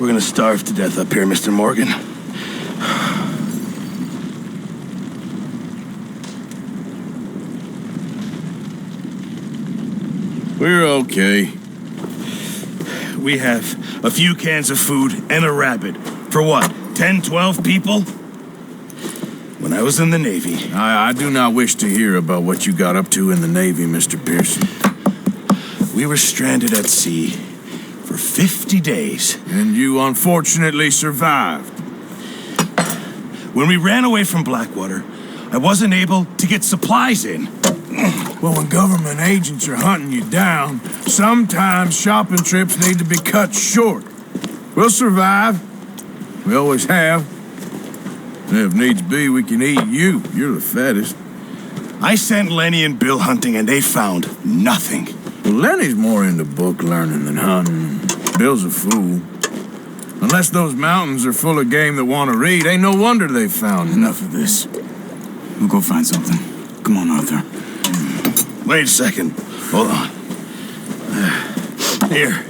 gonna starve to death up here, Mr. Morgan. We're okay. We have a few cans of food and a rabbit. For what, 10, 12 people? When I was in the Navy... I do not wish to hear about what you got up to in the Navy, Mr. Pearson. We were stranded at sea for 50 days. And you unfortunately survived. When we ran away from Blackwater, I wasn't able to get supplies in. Well, when government agents are hunting you down, sometimes shopping trips need to be cut short. We'll survive. We always have. And if needs be, we can eat you. You're the fattest. I sent Lenny and Bill hunting, and they found nothing. Well, Lenny's more into book learning than hunting. Bill's a fool. Unless those mountains are full of game that want to read, ain't no wonder they found Enough of this. We'll go find something. Come on, Arthur. Wait a second. Hold on. Here.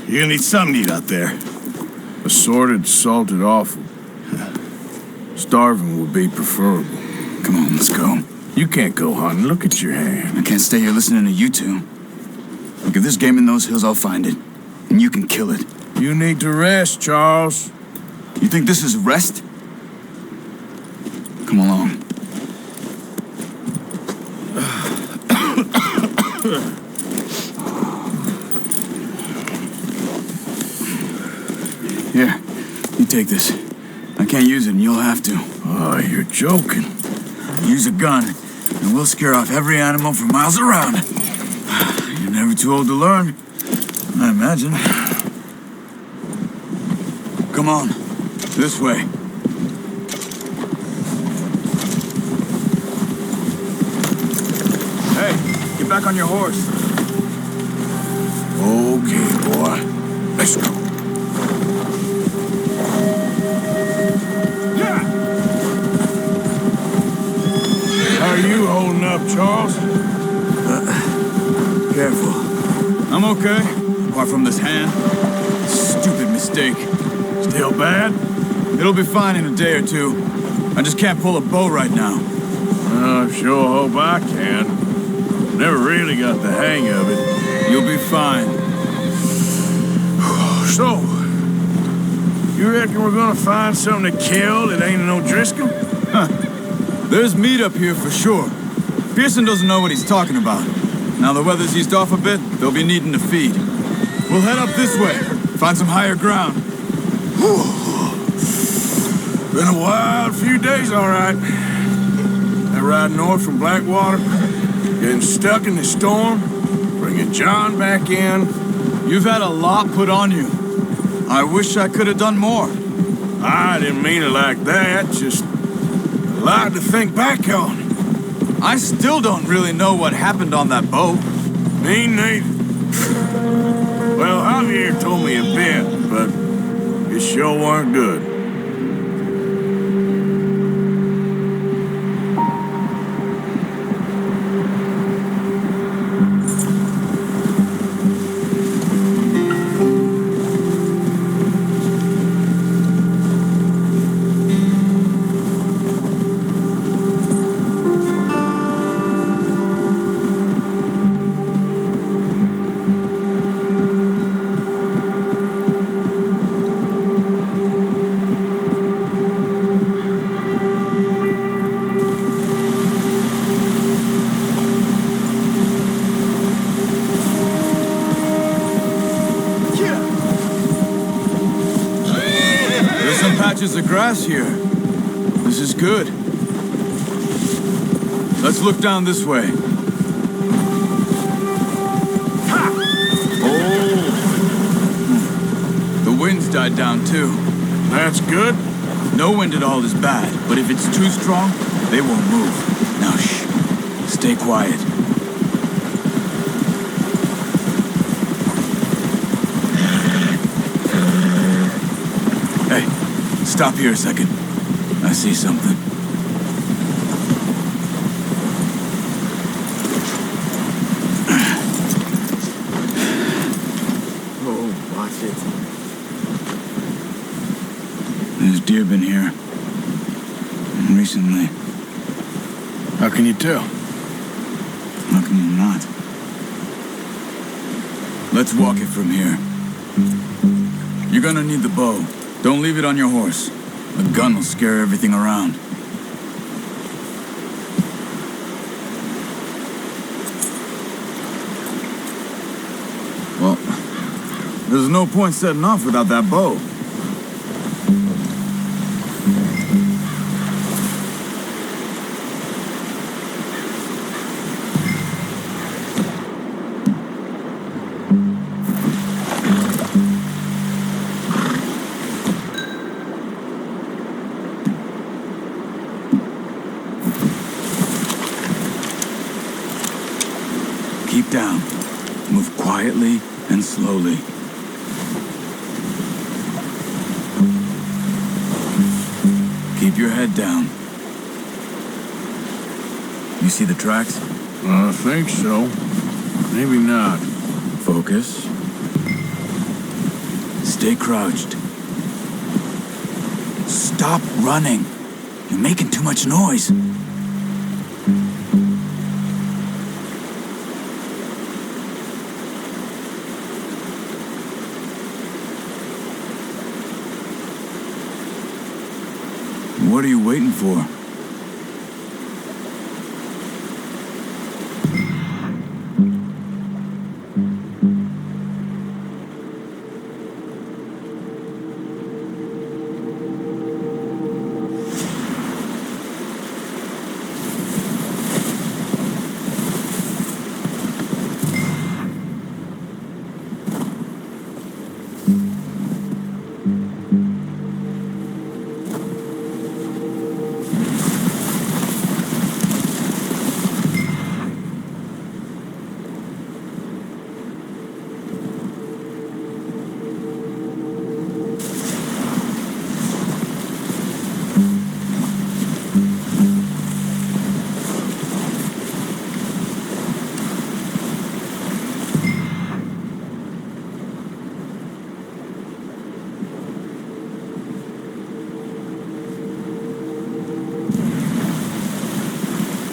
You're gonna need something to eat out there. Assorted, salted offal. Starving would be preferable. Come on, let's go. You can't go hunting. Look at your hand. I can't stay here listening to you two. Look, if there's game in those hills, I'll find it. And you can kill it. You need to rest, Charles. You think this is rest? Come along. Here, you take this. I can't use it, and you'll have to. Oh, you're joking. Use a gun, and we'll scare off every animal for miles around. You're never too old to learn, I imagine. Come on, this way. Hey, get back on your horse. Okay, boy. Let's go. How are you holding up, Charles? Careful. I'm okay, apart from this hand. Stupid mistake. Still bad? It'll be fine in a day or two. I just can't pull a bow right now. I sure hope I can. Never really got the hang of it. You'll be fine. So, you reckon we're gonna find something to kill that ain't no Driscoll? There's meat up here for sure. Pearson doesn't know what he's talking about. Now the weather's eased off a bit, they'll be needing to feed. We'll head up this way, find some higher ground. Been a wild few days, all right. That ride north from Blackwater, getting stuck in the storm, bringing John back in. You've had a lot put on you. I wish I could have done more. I didn't mean it like that, just a lot to think back on. I still don't really know what happened on that boat. Me neither. Well, Javier told me a bit, but it sure weren't good. Patches of grass here. This is good. Let's look down this way. Ha! Oh! The wind's died down too. That's good. No wind at all is bad, but if it's too strong, they won't move. Now shh. Stay quiet. Stop here a second. I see something. Oh, watch it. deer been here? Recently. How can you tell? How can you not? Let's walk it from here. You're gonna need the bow. Don't leave it on your horse. A gun will scare everything around. Well, there's no point setting off without that bow. Keep down. Move quietly and slowly. Keep your head down. You see the tracks? I think so. Maybe not. Focus. Stay crouched. Stop running. You're making too much noise. What are you waiting for?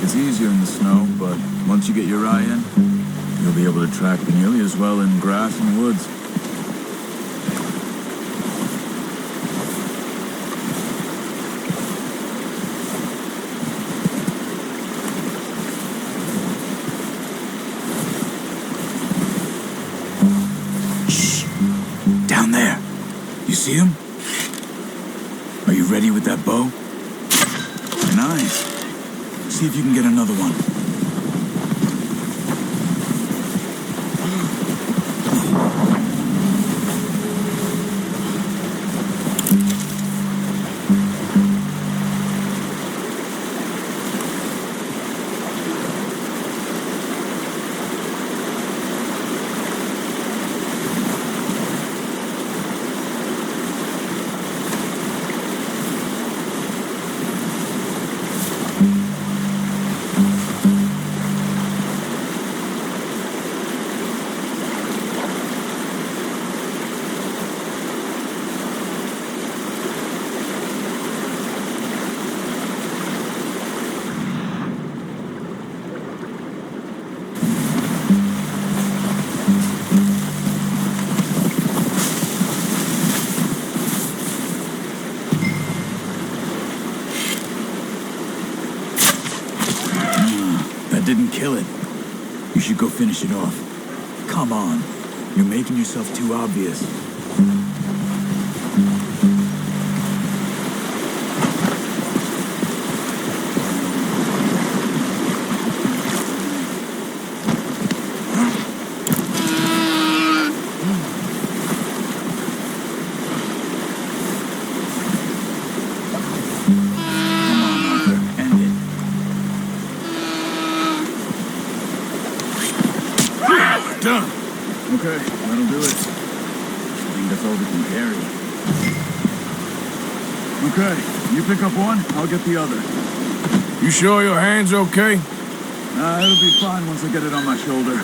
It's easier in the snow, but once you get your eye in, you'll be able to track nearly as well in grass and woods. Shh! Down there. You see him? Are you ready with that bow? Nice. See if you can get another one. Didn't kill it. You should go finish it off. Come on. You're making yourself too obvious. Done. Okay, that'll do it. I think that's all we can carry. Okay, you pick up one, I'll get the other. You sure your hand's okay? It'll be fine once I get it on my shoulder.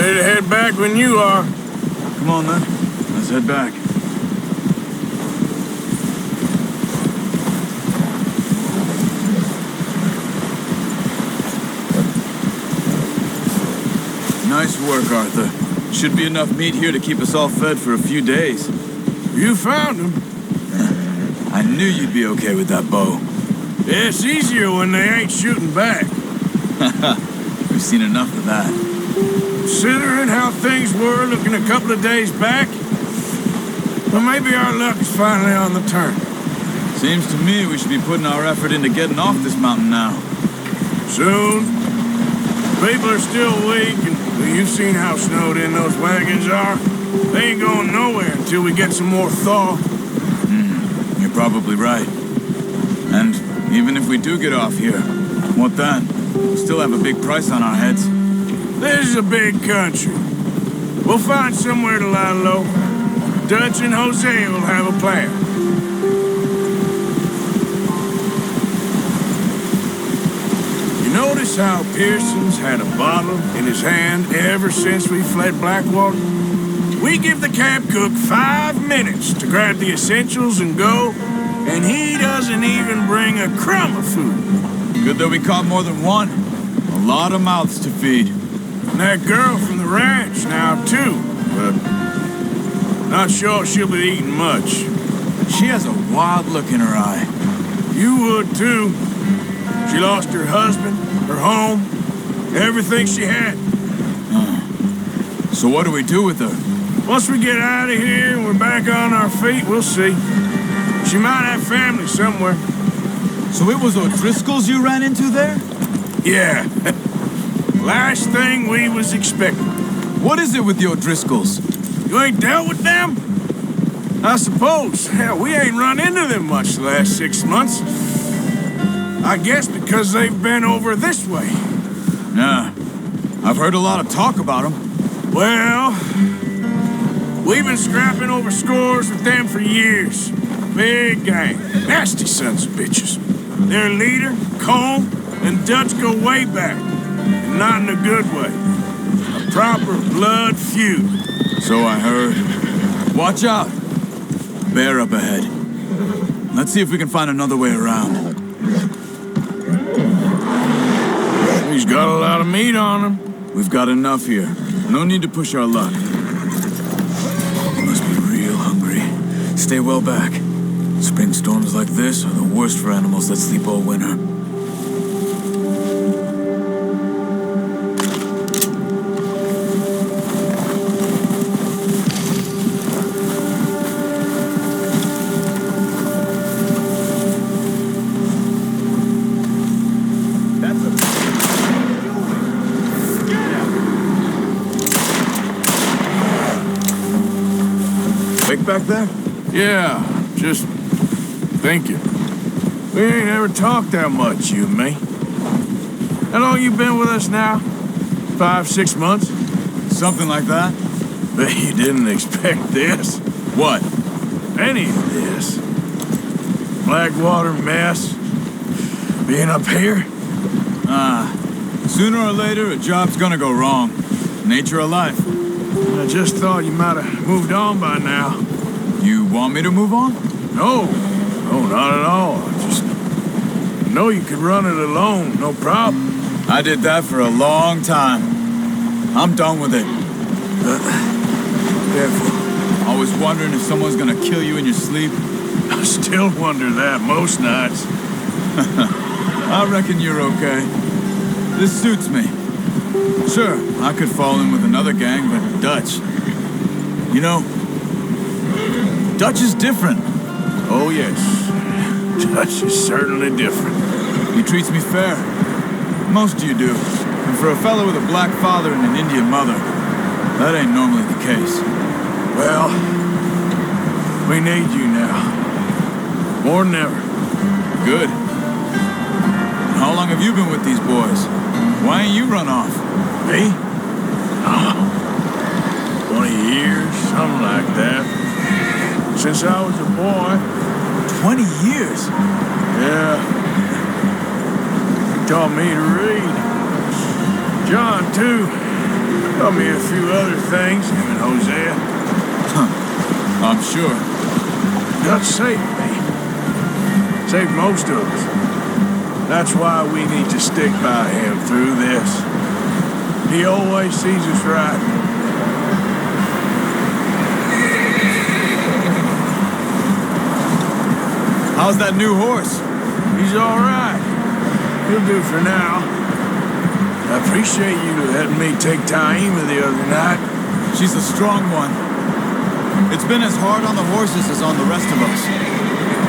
Ready to head back when you are. Come on, then. Let's head back. Nice work, Arthur. Should be enough meat here to keep us all fed for a few days. You found him. I knew you'd be okay with that bow. It's easier when they ain't shooting back. We've seen enough of that. Considering how things were looking a couple of days back, well, maybe our luck is finally on the turn. Seems to me we should be putting our effort into getting off this mountain now. Soon. People are still weak, and well, you've seen how snowed in those wagons are. They ain't going nowhere until we get some more thaw. You're probably right. And even if we do get off here, what then? We'll still have a big price on our heads. This is a big country. We'll find somewhere to lie low. Dutch and Jose will have a plan. You notice how Pearson's had a bottle in his hand ever since we fled Blackwater? We give the camp cook 5 minutes to grab the essentials and go, and he doesn't even bring a crumb of food. Good that we caught more than one. A lot of mouths to feed. And that girl from the ranch now, too, but not sure she'll be eating much. She has a wild look in her eye. You would, too. She lost her husband, her home, everything she had. So what do we do with her? Once we get out of here and we're back on our feet, we'll see. She might have family somewhere. So it was O'Driscoll's you ran into there? Yeah. Last thing we was expecting. What is it with the O'Driscolls? You ain't dealt with them? I suppose. Hell, we ain't run into them much the last 6 months. I guess because they've been over this way. Yeah. I've heard a lot of talk about them. Well, we've been scrapping over scores with them for years. Big gang. Nasty sons of bitches. Their leader, Colm, and Dutch go way back. And not in a good way. A proper blood feud. So I heard. Watch out. Bear up ahead. Let's see if we can find another way around. He's got a lot of meat on him. We've got enough here. No need to push our luck. You must be real hungry. Stay well back. Spring storms like this are the worst for animals that sleep all winter. Back there? Yeah, just thinking. We ain't ever talked that much, you and me. How long you been with us now? 5, 6 months? Something like that. Bet you didn't expect this. What? Any of this. Blackwater mess. Being up here. Sooner or later, a job's gonna go wrong. Nature of life. I just thought you might have moved on by now. You want me to move on? No, not at all. I just know you could run it alone, no problem. I did that for a long time. I'm done with it. Careful. Always wondering if someone's gonna kill you in your sleep. I still wonder that most nights. I reckon you're okay. This suits me. Sure, I could fall in with another gang, but Dutch. You know, Dutch is different. Oh, yes. Dutch is certainly different. He treats me fair. Most of you do. And for a fellow with a black father and an Indian mother, that ain't normally the case. Well, we need you now. More than ever. Good. How long have you been with these boys? Why ain't you run off? Me? Oh, 20 years, something like that. Since I was a boy. 20 years? Yeah. He taught me to read. John, too. Tell me a few other things, him and Hosea. I'm sure. Dutch saved me. Saved most of us. That's why we need to stick by him through this. He always sees us right. How's that new horse? He's all right. He'll do for now. I appreciate you letting me take Taima the other night. She's a strong one. It's been as hard on the horses as on the rest of us.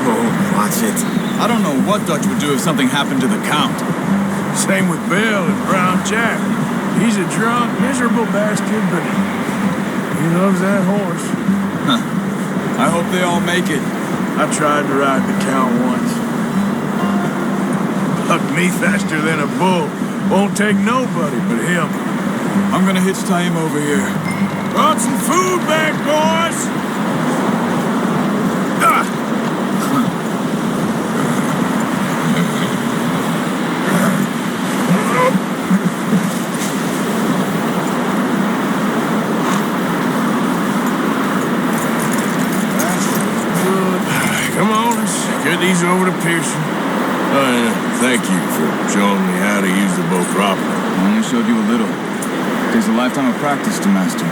Oh, watch it. I don't know what Dutch would do if something happened to the Count. Same with Bill and Brown Jack. He's a drunk, miserable bastard, but he loves that horse. I hope they all make it. I tried to ride the Count once. Hugged me faster than a bull. Won't take nobody but him. I'm gonna hitch Taim over here. Brought some food back, boys! Ah! Come on, let's get these over to Pearson. Thank you for showing me how to use the bow properly. I only showed you a little. It takes a lifetime of practice to master.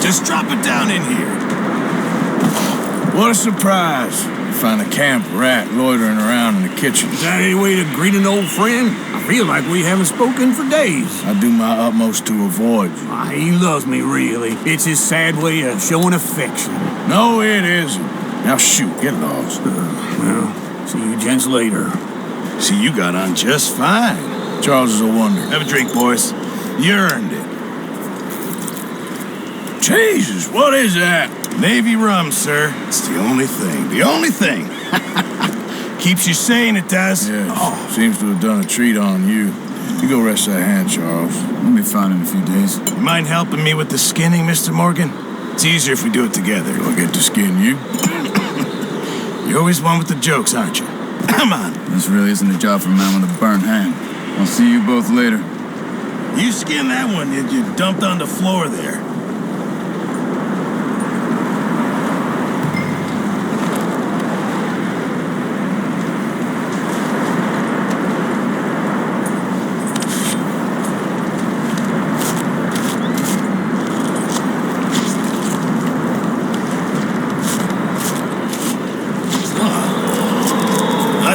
Just drop it down in here. What a surprise. Find a camp rat loitering around in the kitchen. Is that any way to greet an old friend? I feel like we haven't spoken for days. I do my utmost to avoid you. He loves me, really. It's his sad way of showing affection. No, it isn't. Now shoot, get lost. Well, see you gents later. See, you got on just fine. Charles is a wonder. Have a drink, boys. You earned it. Jesus, what is that? Navy rum, sir. It's the only thing. The only thing. Keeps you sane, it does. Yes, seems to have done a treat on you. You go rest that hand, Charles. We'll be fine in a few days. You mind helping me with the skinning, Mr. Morgan? It's easier if we do it together. Do I get to skin you? You're always one with the jokes, aren't you? Come on. This really isn't a job for a man with a burnt hand. I'll see you both later. You skinned that one you dumped on the floor there.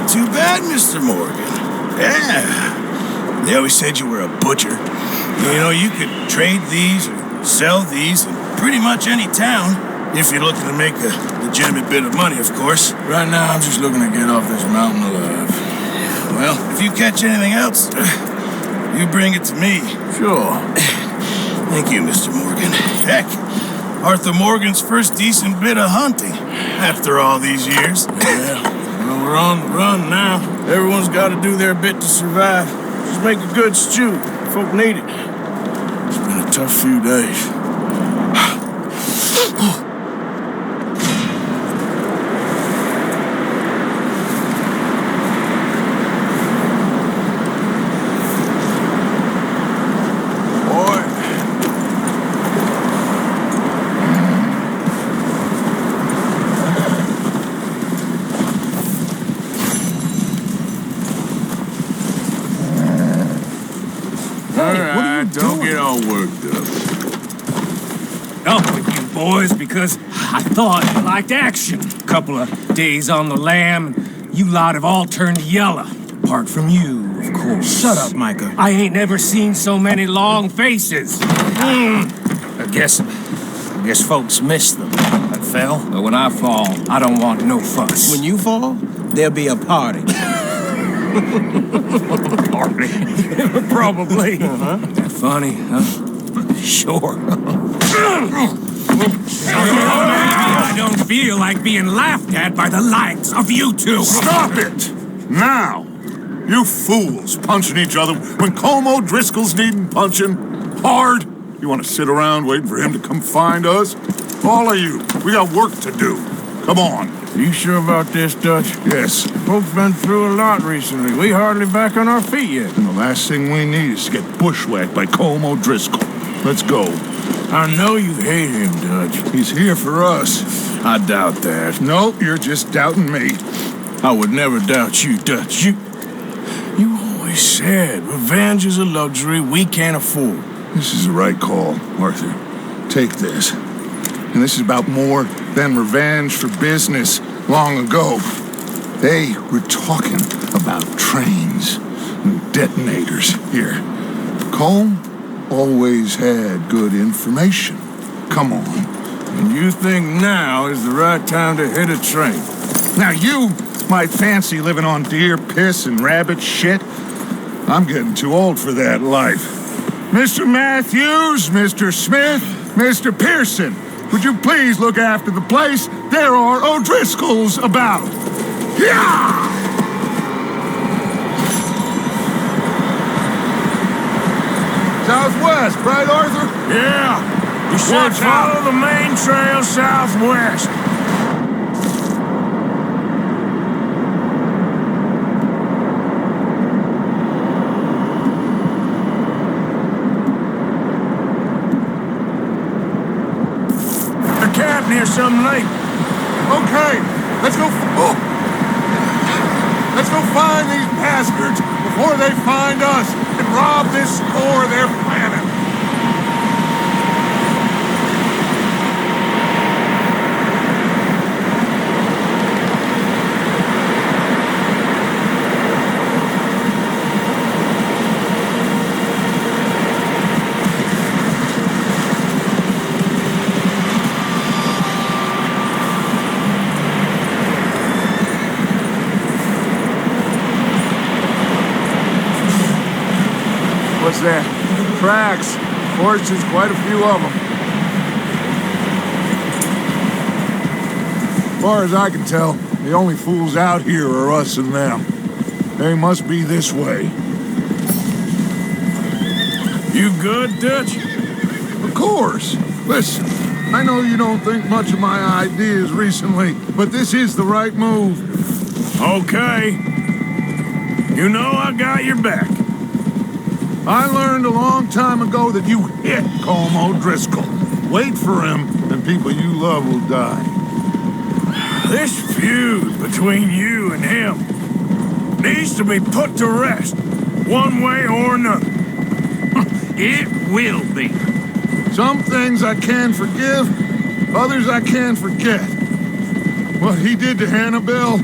Too bad, Mr. Morgan. Yeah. They always said you were a butcher. You know, you could trade these or sell these in pretty much any town, if you're looking to make a legitimate bit of money, of course. Right now, I'm just looking to get off this mountain alive. Well, if you catch anything else, you bring it to me. Sure. Thank you, Mr. Morgan. Heck, Arthur Morgan's first decent bit of hunting after all these years. Yeah. Well, we're on the run now. Everyone's got to do their bit to survive. Just make a good stew. Folk need it. It's been a tough few days. Don't get all worked up. Up with you boys because I thought you liked action. Couple of days on the lam, and you lot have all turned yellow. Apart from you, of course. Shut up, Micah. I ain't never seen so many long faces. I guess folks miss them. I fell, but when I fall, I don't want no fuss. When you fall, there'll be a party. Party. Probably. That funny, huh? Sure. I don't feel like being laughed at by the likes of you two. Stop it! Now! You fools punching each other when Colm O'Driscoll's needing punching hard. You want to sit around waiting for him to come find us? All of you, we got work to do. Come on. You sure about this, Dutch? Yes. Folks been through a lot recently. We hardly back on our feet yet. And the last thing we need is to get bushwhacked by Colm O'Driscoll. Let's go. I know you hate him, Dutch. He's here for us. I doubt that. No, you're just doubting me. I would never doubt you, Dutch. You always said revenge is a luxury we can't afford. This is the right call, Arthur. Take this. And this is about more than revenge for business long ago. They were talking about trains and detonators here. Colm always had good information. Come on. And you think now is the right time to hit a train? Now you might fancy living on deer piss and rabbit shit. I'm getting too old for that life. Mr. Matthews, Mr. Smith, Mr. Pearson, would you please look after the place? There are O'Driscolls about. Yeah! Southwest, right, Arthur? Yeah. You should follow the main trail southwest. Near some lake. Okay, let's go. Let's go find these bastards before they find us and rob this store they're planning. What's that? Tracks. Horses, quite a few of them. As far as I can tell, the only fools out here are us and them. They must be this way. You good, Dutch? Of course. Listen, I know you don't think much of my ideas recently, but this is the right move. Okay. You know I got your back. I learned a long time ago that you hit Colm O'Driscoll. Wait for him, and people you love will die. This feud between you and him needs to be put to rest, one way or another. It will be. Some things I can forgive, others I can forget. What he did to Hannibal,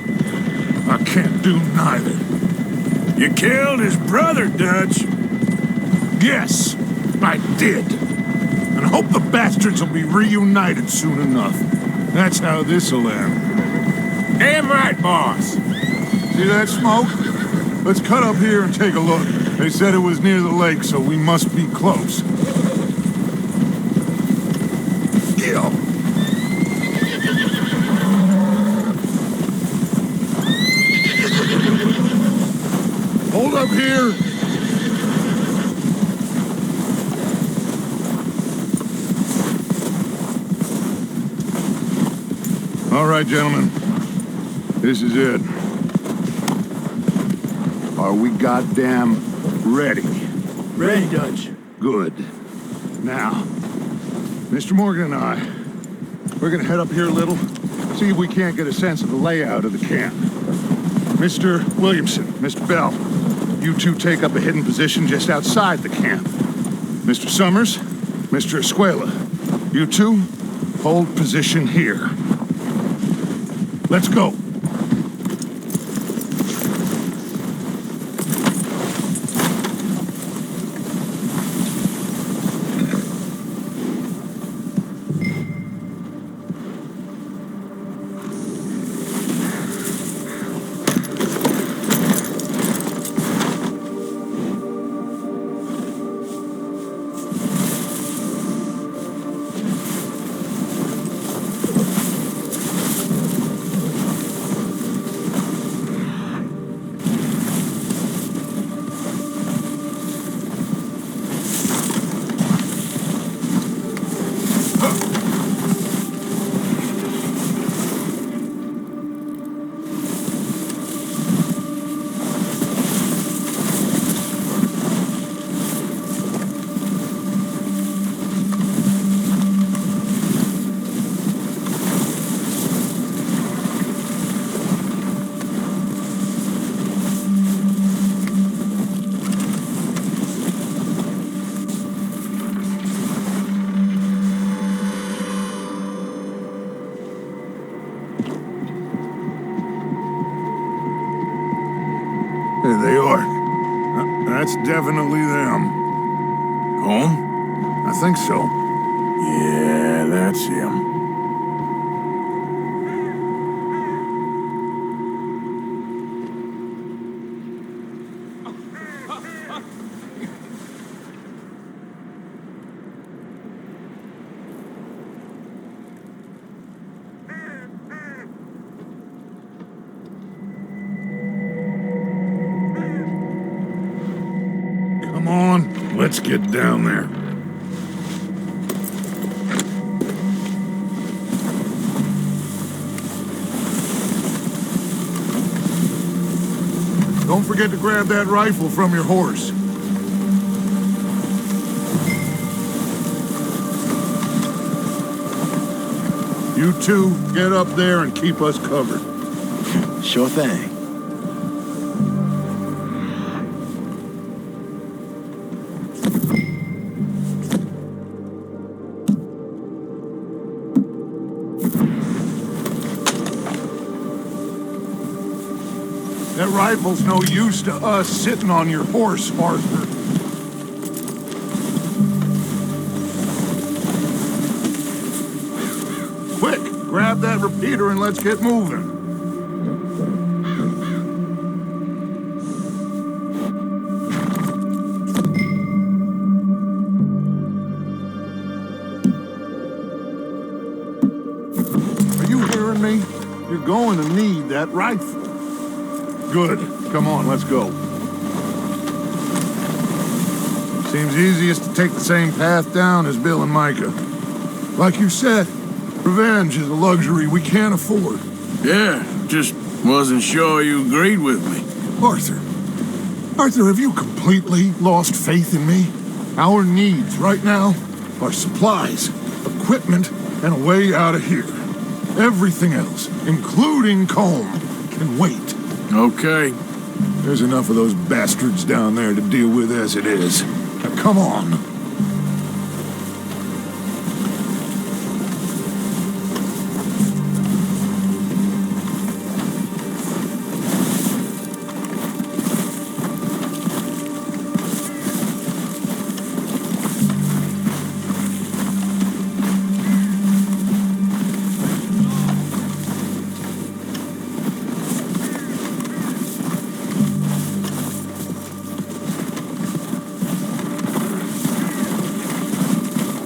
I can't do neither. You killed his brother, Dutch. Yes, I did. And I hope the bastards will be reunited soon enough. That's how this'll end. Damn right, boss. See that smoke? Let's cut up here and take a look. They said it was near the lake, so we must be close. Yo. Hold up here. All right, gentlemen. This is it. Are we goddamn ready? Ready, Dutch. Good. Now, Mr. Morgan and I, we're gonna head up here a little, see if we can't get a sense of the layout of the camp. Mr. Williamson, Mr. Bell, you two take up a hidden position just outside the camp. Mr. Summers, Mr. Escuela, you two hold position here. Let's go. There they are. That's definitely them. Home? I think so. Yeah, that's him. Come on, let's get down there. Don't forget to grab that rifle from your horse. You two, get up there and keep us covered. Sure thing. That rifle's no use to us sitting on your horse, Arthur. Quick, grab that repeater and let's get moving. Are you hearing me? You're going to need that rifle. Good. Come on, let's go. Seems easiest to take the same path down as Bill and Micah. Like you said, revenge is a luxury we can't afford. Yeah, just wasn't sure you agreed with me. Arthur. Arthur, have you completely lost faith in me? Our needs right now are supplies, equipment, and a way out of here. Everything else, including Colm, can wait. Okay. There's enough of those bastards down there to deal with as it is. Now, come on.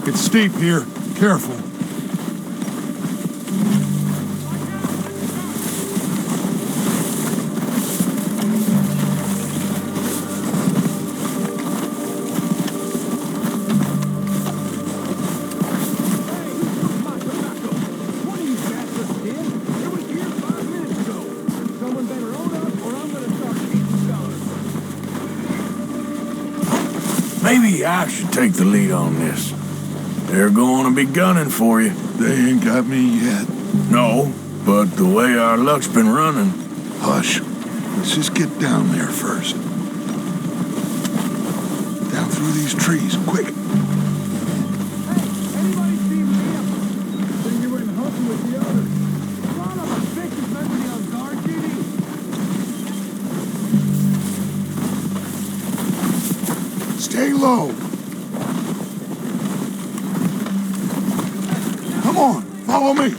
It's steep here. Careful. Maybe I should take the lead on this. They're going to be gunning for you. They ain't got me yet. No, but the way our luck's been running. Hush. Let's just get down there first. Down through these trees, quick. Anybody see Liam? Then you went hunting with the others. Son of a bitch is meant to be on guard duty. Stay low. Come on, follow me.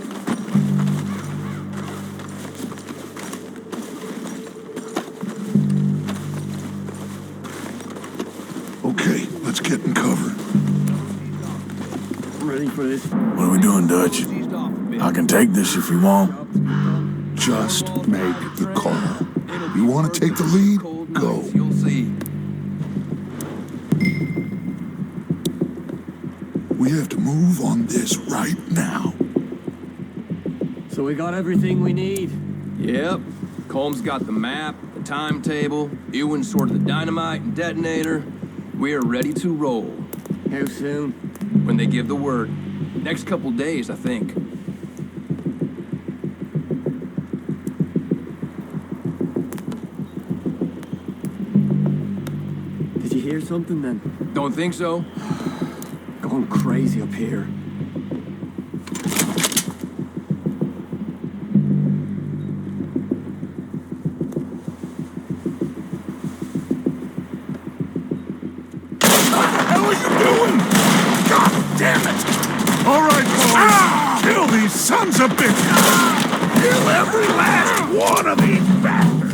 Okay, let's get in cover. Ready for this? What are we doing, Dutch? I can take this if you want. Just make the call. You want to take the lead? Go. You'll see. We have to move on this right now. So we got everything we need. Yep. Colm's got the map, the timetable. Ewan sorted the dynamite and detonator. We are ready to roll. How soon? When they give the word. Next couple days, I think. Did you hear something then? Don't think so? Going crazy up here. damn it! All right, boys. Kill these sons of bitches! Kill every last one of these bastards!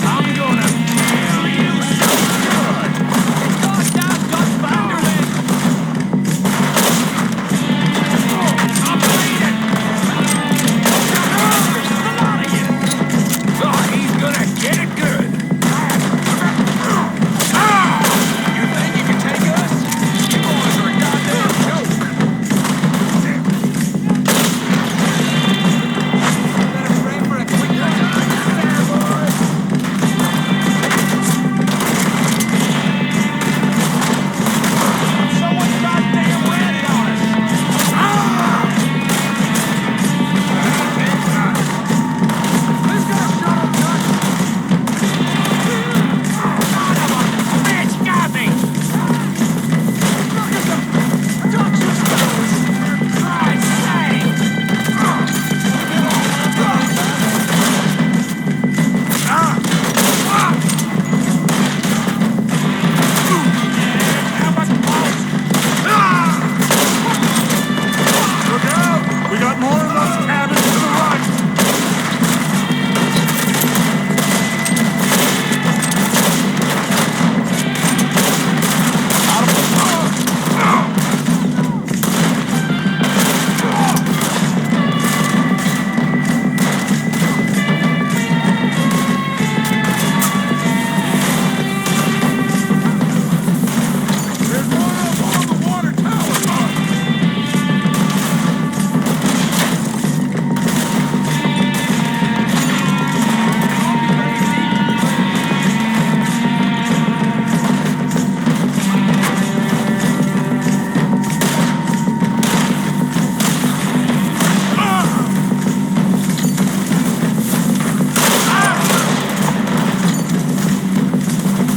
I'm gonna kill you so good! I'm bleeding! Come on again! Oh, he's gonna get it good! You think you can take us? You boys are a goddamn joke! Better pray for a quick there, boys! Someone's goddamn landed on us! Who's gonna shut up, Dutch? Son of a bitch, got me! Look at them! Dutch's fellas! For Christ's sake! Look out! We got more of those cabins to the right! There's one up on the water tower, Mark.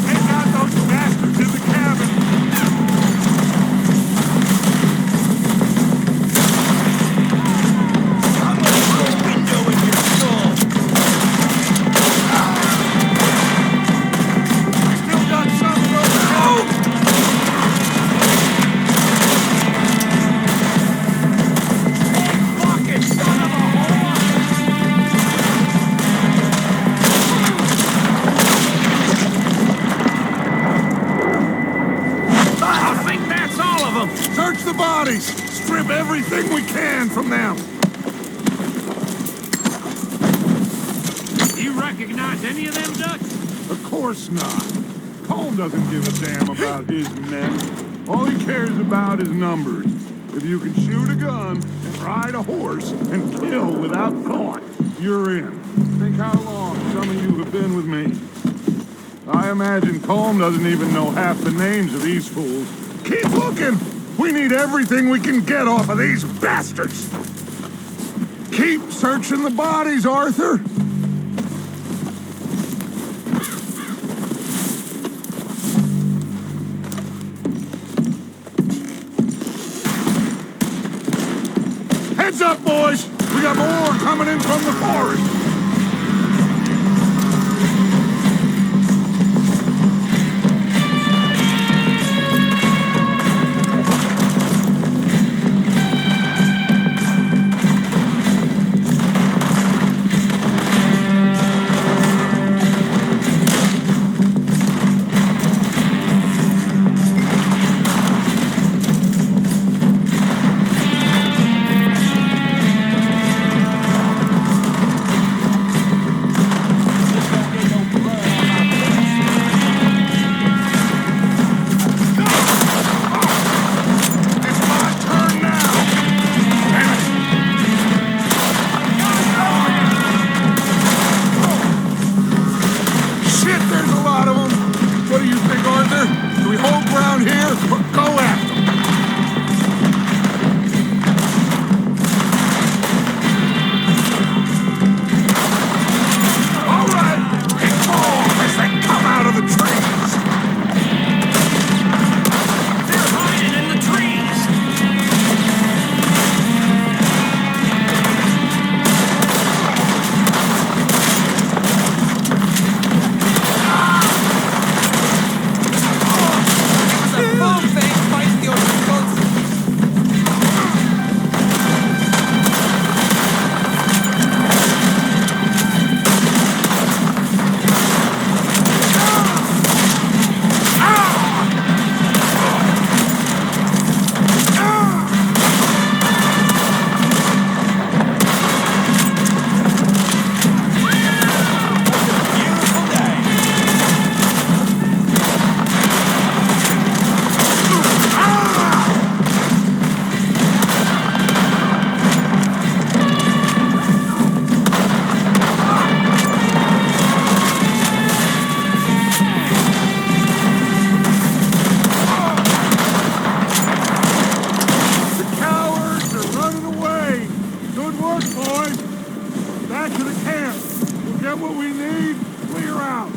Take out those bastards in the cabin. I'm gonna put a window in your skull. We still got some of those. Fucking son of a whore! I think that's all of them. Search the bodies. Strip everything we can from them. You recognize any of them, Dutch? Of course not. Colm doesn't give a damn about his men. All he cares about is numbers. If you can shoot a gun and ride a horse and kill without thought, you're in. Think how long some of you have been with me. I imagine Colm doesn't even know half the names of these fools. Keep looking! We need everything we can get off of these bastards! Keep searching the bodies, Arthur! Heads up, boys! We got more coming in from the forest! back to the camp. We'll get what we need, clear out.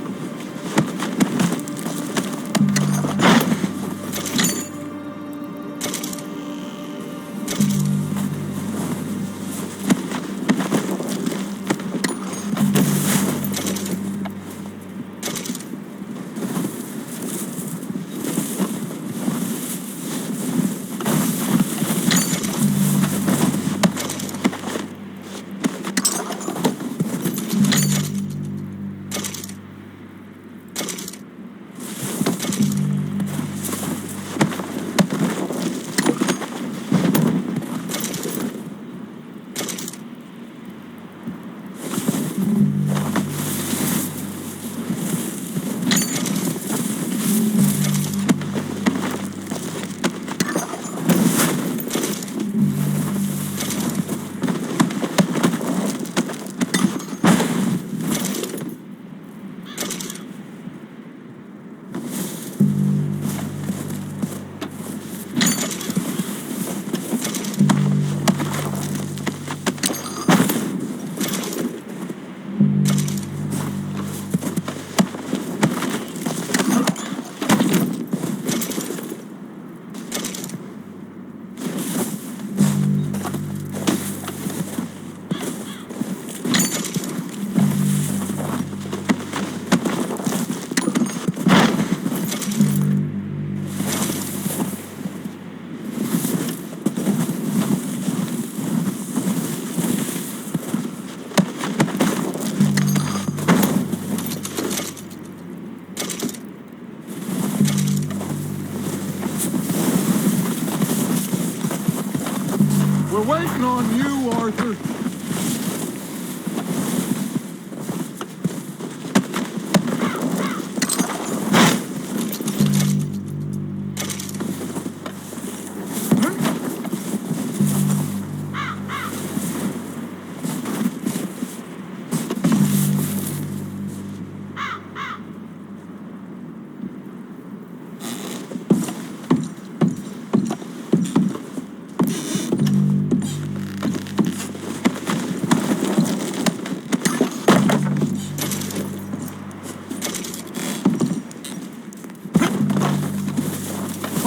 We're waiting on you, Arthur.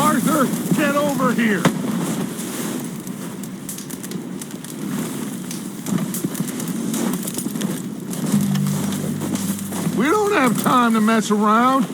Arthur, get over here! We don't have time to mess around.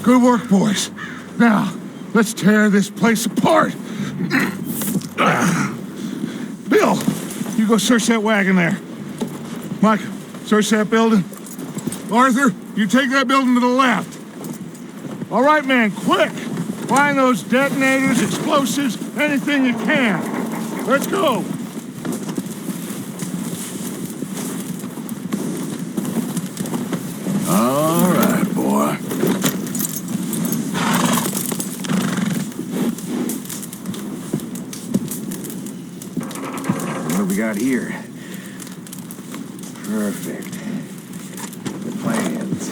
Good work, boys. Now, let's tear this place apart. Bill, you go search that wagon there. Mike, search that building. Arthur, you take that building to the left. All right, man, quick. Find those detonators, explosives, anything you can. Let's go. All right, boy. What do we got here? Perfect. The plans.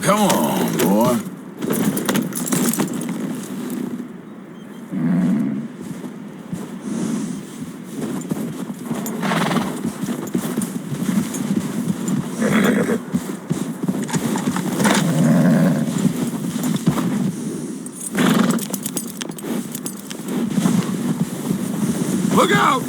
Come on, boy. Look out!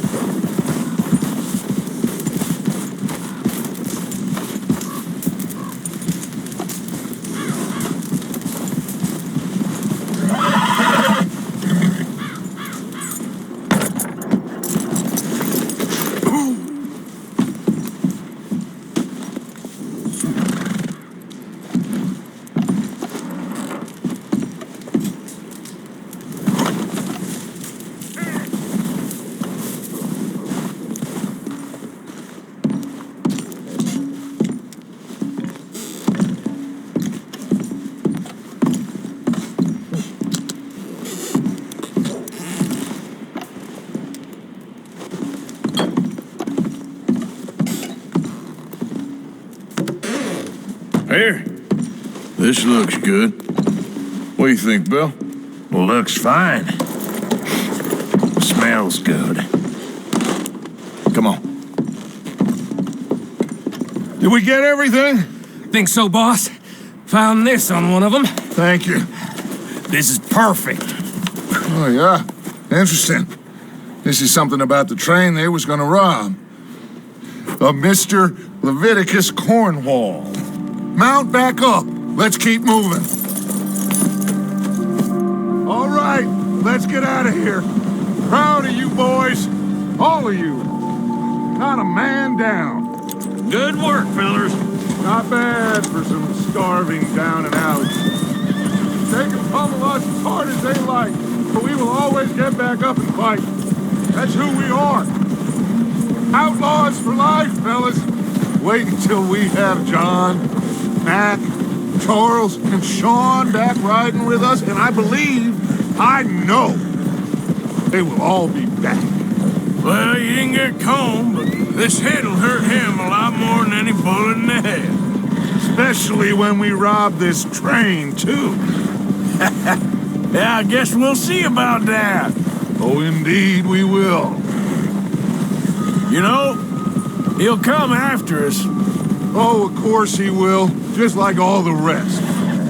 Here. This looks good. What do you think, Bill? Looks fine. Smells good. Come on. Did we get everything? Think so, boss? Found this on one of them. Thank you. This is perfect. Oh, yeah. Interesting. This is something about the train they was gonna rob. Of Mr. Leviticus Cornwall. Mount back up. Let's keep moving. All right, let's get out of here. Proud of you boys. All of you. Not a man down. Good work, fellers. Not bad for some starving down and out. They can pummel us as hard as they like, but we will always get back up and fight. That's who we are. Outlaws for life, fellas. Wait until we have John, Mac, Charles, and Sean back riding with us, and I know, they will all be back. Well, you didn't get Colm, but this hit'll hurt him a lot more than any bullet in the head. Especially when we rob this train, too. Yeah, I guess we'll see about that. Oh, indeed we will. You know, he'll come after us. Oh, of course he will, just like all the rest.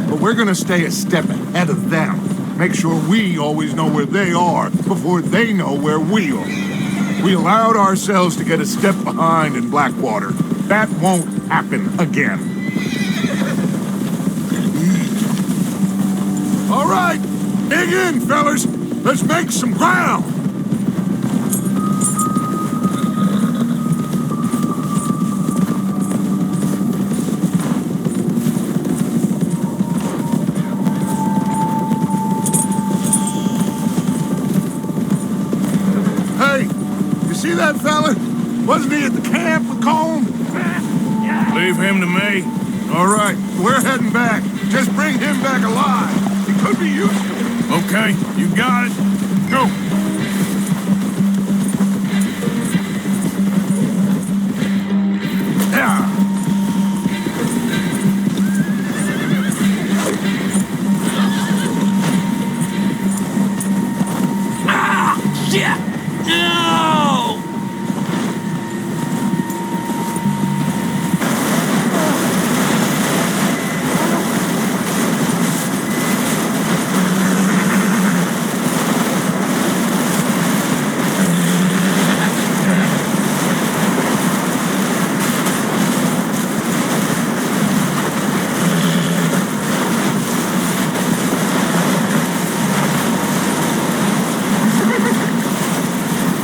But we're gonna stay a step ahead of them. Make sure we always know where they are before they know where we are. We allowed ourselves to get a step behind in Blackwater. That won't happen again. All right, dig in, fellas. Let's make some ground. Hey, you see that fella? Wasn't he at the camp with Colm? Leave him to me. All right, we're heading back. Just bring him back alive. He could be useful. Okay, you got it. Go. Yeah. Shit!